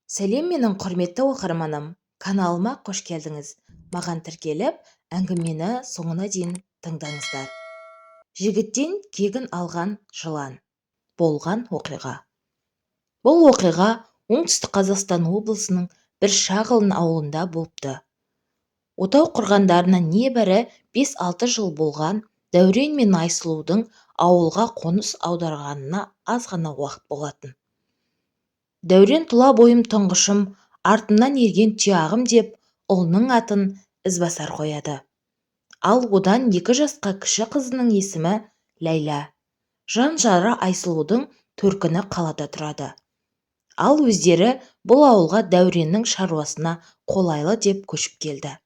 Сәлем менің құрметті оқырманым, каналыма қош келдіңіз. Маған тіркеліп, әңгімені соңына дейін тыңдаңыздар. Жігіттен кегін алған жылан. Болған оқиға. Бұл оқиға оңтүстік Қазақстан облысының бір шағылын ауылында болыпты. Отау құрғандарына небәрі 5-6 жыл болған Дәурен мен Айсұлудың ауылға қоныс аударғанына аз ғана уақыт болатын. Дәурен тұла бойым тұңғышым, артымнан ерген тұяғым деп ұлының атын Ізбасар қояды. Ал одан 2 жасқа кіші қызының есімі Ләйла. Жан-жары Айсұлудың төркіні қалада тұрады. Ал өздері бұл ауылға Дәуреннің шаруасына қолайлы деп көшіп келді.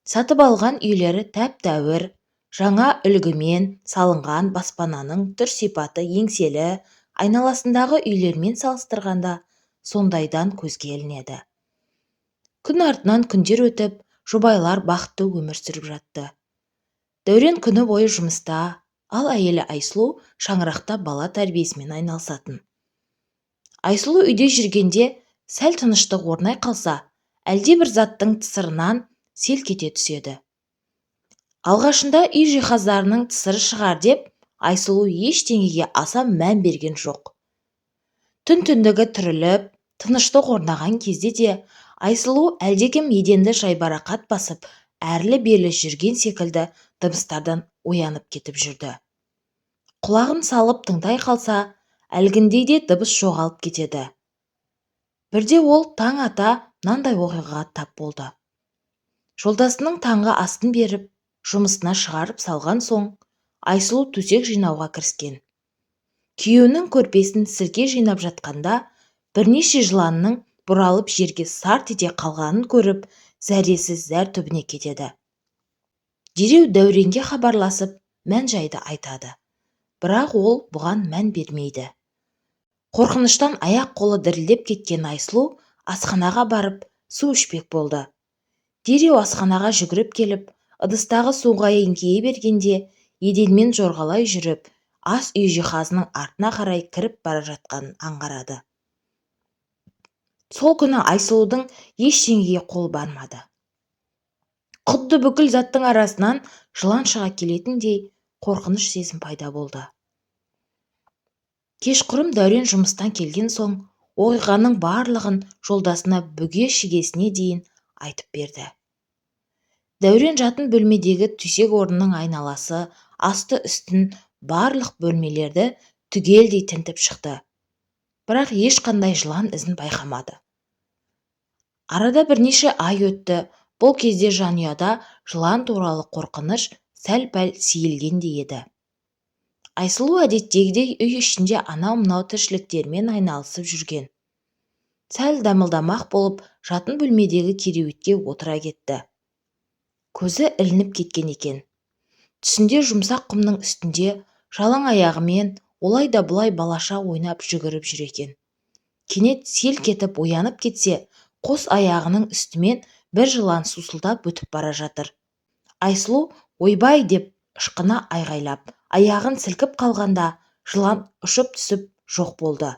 Сатып алған үйлері тәп-тәуір, жаңа үлгімен салынған баспананың түр-сипаты еңселі, айналасындағы үйлермен салыстырғанда сондайдан көзге ілінеді. Күн артынан күндер өтіп, жұбайлар бақытты өмір сүріп жатты. Дәурен күні бойы жұмыста, ал әйелі Айсұлу шаңырақта бала тәрбиесімен айналысатын. Айсұлу үйде жүргенде сәл тыныштық орнай қалса, әлде бір заттың тысырынан селк ете түседі. Алғашында үй жиһаздарының тысыры шығар деп, Айсұлу ештеңеге аса мән берген жоқ. Түн-түндігі түріліп, тыныштық орнаған кезде де Айсұлу әлдекім еденді жайбарақат басып, әрлі-берлі жүрген секілді дыбыстардан оянып кетіп жүрді. Құлағын салып тыңдай қалса, әлгіндейде дыбыс жоғалып кетеді. Бірде ол таң ата мынандай оқиғаға тап болды. Жолдасының таңғы астын беріп, жұмысына шығарып салған соң, Айсұлу төсек жинауға кіріскен. Күйеуінің көрпесін сірке жинап жатқанда, бірнеше жыланның бұралып жерге сарт ете қалғанын көріп, зәресі зәр түбіне кетеді. Дереу Дәуренге хабарласып, мән-жайды айтады. Бірақ ол бұған мән бермейді. Қорқыныштан аяқ-қолы дірілдеп кеткен Айсұлу асханаға барып, су ішпек болды. Дереу асханаға жүгіріп келіп, ыдыстағы суға еңкейе бергенде, еденмен жорғалай жүріп, ас үй жиһазының артына қарай кіріп бара жатқанын аңғарады. Сол күні Айсұлудың ештеңеге қолы бармады. Құдды бүкіл заттың арасынан жылан шыға келетіндей қорқыныш сезім пайда болды. Кешқұрым Дәурен жұмыстан келген соң, оқиғаның барлығын жолдасына бүге-шігесіне дейін айтып берді. Дәурен жатын бөлмедегі төсек орнының айналасы, асты-үстін, барлық бөлмелерді түгелдей тінтіп шықты. Бірақ ешқандай жылан ізін байқамады. Арада бірнеше ай өтті. Бұл кезде жанұяда жылан туралы қорқыныш сәл-пәл сейілгендей еді. Айсұлу әдеттегідей үй ішінде анау-мынау тіршіліктермен айналысып жүрген. Сәл дамылдамақ болып, жатын бөлмедегі кереуетке отыра кетті. Көзі ілініп кеткен екен. Түсінде жұмсақ құмның үстінде жалаң аяғымен олай да бұлай балаша ойнап жүгіріп жүр екен. Кенет селк етіп оянып кетсе, қос аяғының үстімен бір жылан сусылдап өтіп бара жатыр. Айсұлу ойбай деп ышқына айғайлап, аяғын сілкіп қалғанда, жылан ұшып түсіп жоқ болды.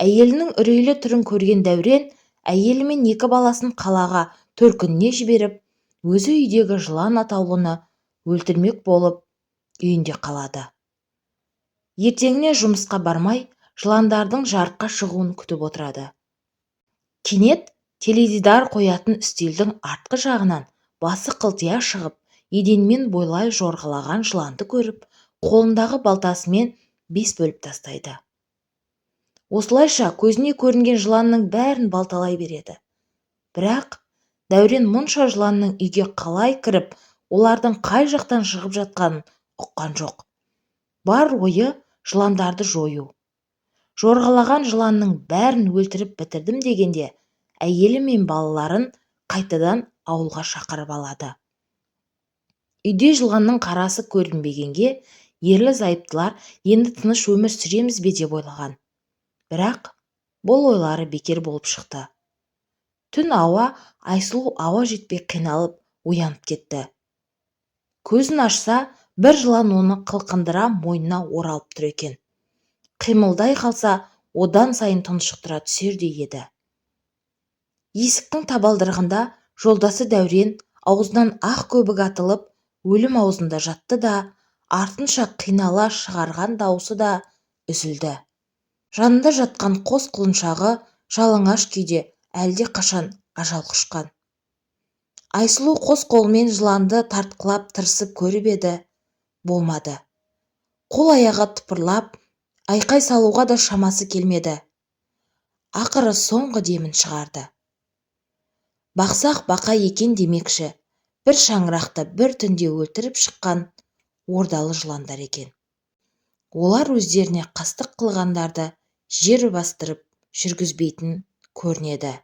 Әйелінің үрейлі түрін көрген Дәурен, әйелі мен 2 баласын қалаға төркініне жіберіп, өзі үйдегі жылан атаулыны өлтірмек болып, үйінде қалады. Ертеңіне жұмысқа бармай, жыландардың жарыққа шығуын күтіп отырады. Кенет теледидар қоятын үстелдің артқы жағынан басы қылтия шығып, еденмен бойлай жорғалаған жыланды көріп, қолындағы балтасымен 5 бөліп тастайды. Осылайша көзіне көрінген жыланның бәрін балталай береді. Бірақ Дәурен мұнша жыланның үйге қалай кіріп, олардың қай жақтан шығып жатқанын ұққан жоқ. Бар ойы жыландарды жою. Жорғалаған жыланның бәрін өлтіріп бітірдім дегенде, әйелі мен балаларын қайтадан ауылға шақырып алады. Үйде жыланның қарасы көрінбегенге, ерлі-зайыптылар енді тыныш өмір сүреміз бе деп ойлаған. Бірақ бұл ойлары бекер болып шықты. Түн ауа, Айсұлу ауа жетпей қиналып, оянып кетті. Көзін ашса, бір жылан оны қылқындыра мойнына оралып тұр екен. Қимылдай қалса, одан сайын тұншықтыра түсердей еді. Есіктің табалдырығында жолдасы Дәурен аузынан ақ көбік атылып, өлім аузында жатты да, артынша қинала шығарған даусы да үзілді. Жанында жатқан қос құлыншағы жалаңаш күйде әлде қашан ажал құшқан. Айсұлу қос қолымен жыланды тартқылап тырысып көріп еді, болмады. Қол-аяғы тыпырлап, айқай салуға да шамасы келмеді. Ақыры соңғы демін шығарды. Бақсақ бақа екен демекші, бір шаңырақты бір түнде өлтіріп шыққан ордалы жыландар екен. Олар өздеріне қастық қылғандарды жер бастырып жүргізбейтін көрінеді.